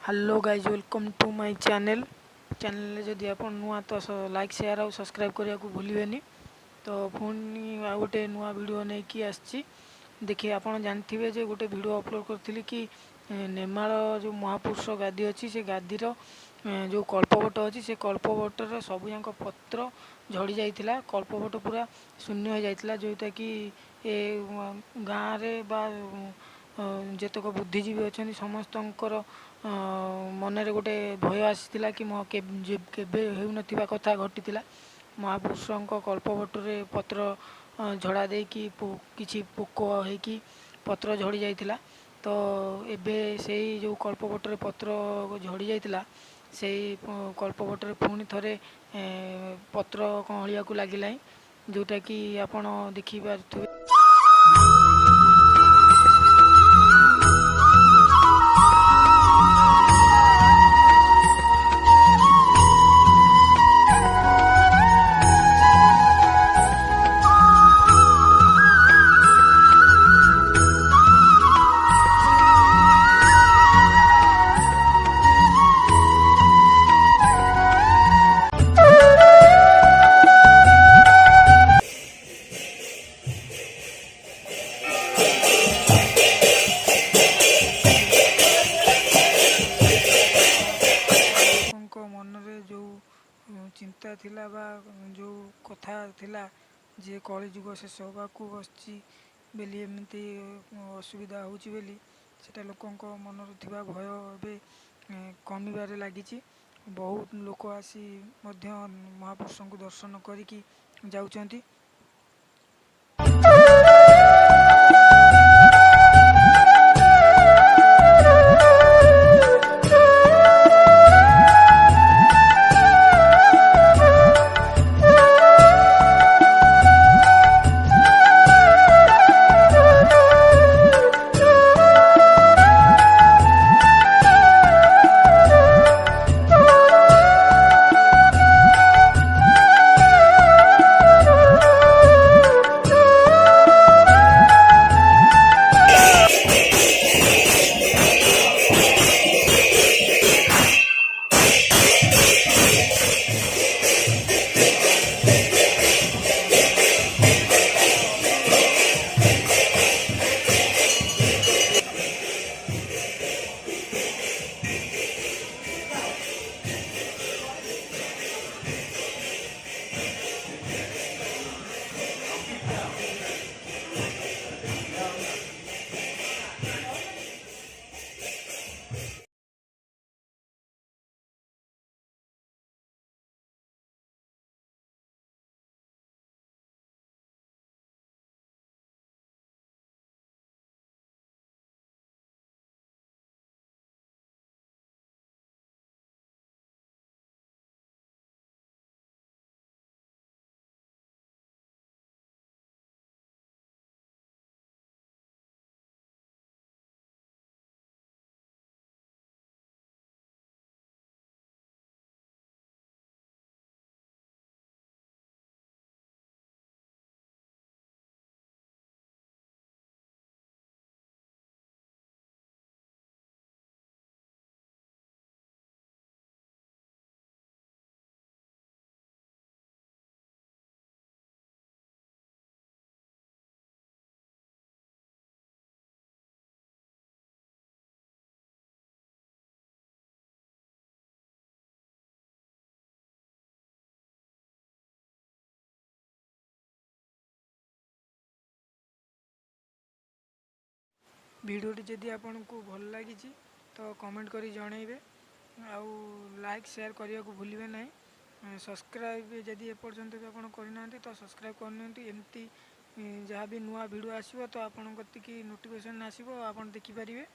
Hello guys welcome to my channel जदि आप नुआ तो लाइक शेयर और सब्सक्राइब करने को भूलिए तो पुणी आ गोटे नुआ वीडियो नहीं कि आसी देखिए आप जानते जे गोटे वीडियो अपलोड करी कि नेमाल जो महापुरुष गादी अच्छी से गादीर जो कल्पवट अच्छी से कल्पवटर सबूक पत्र झड़ी जाइथिला कल्पवट पूरा शून्य हो जाइथिला जोटा कि ए गाँव में जेतक बुद्धिजीवी अच्छा समस्तंकर मनरे गोटे भय आसीला कि केबे होउनथिबा कथा घटीला महापुरुषों कल्पवटरे पत्र झड़ा दे कि किछि पोक होइकी पत्र झड़ी जाइथिला तो एबे से जो कल्पवटरे पत्र झड़ी जाइथिला से कल्पवटरे पुणी थरे पत्र कहलिया को लागिला जोटा कि आपण देखि पारुथिबे। मनरे जो चिंता थिला बा जो कथा थिला जे कलिजुग शेष होबाकू बसची बेली एमती असुविधा होची बेली सेटा लोकंक मनर थिबा भय एबे कमिबारे लागिची। बहुत लोक आसी मध्य महापुरुषों को दर्शन करिकी जाउचंती। वीडियोटी जदि आपन को भल लगी तो कमेंट करी जनइबे आउ लाइक शेयर करने को भूलिए ना। सब्सक्राइब जदि एपर्यंत भी आप करना तो सब्सक्राइब करनी एमती जहाँ भी नुआ वीडियो आसो तो आपन नोटिफिकेशन आसो आप देखिपारे।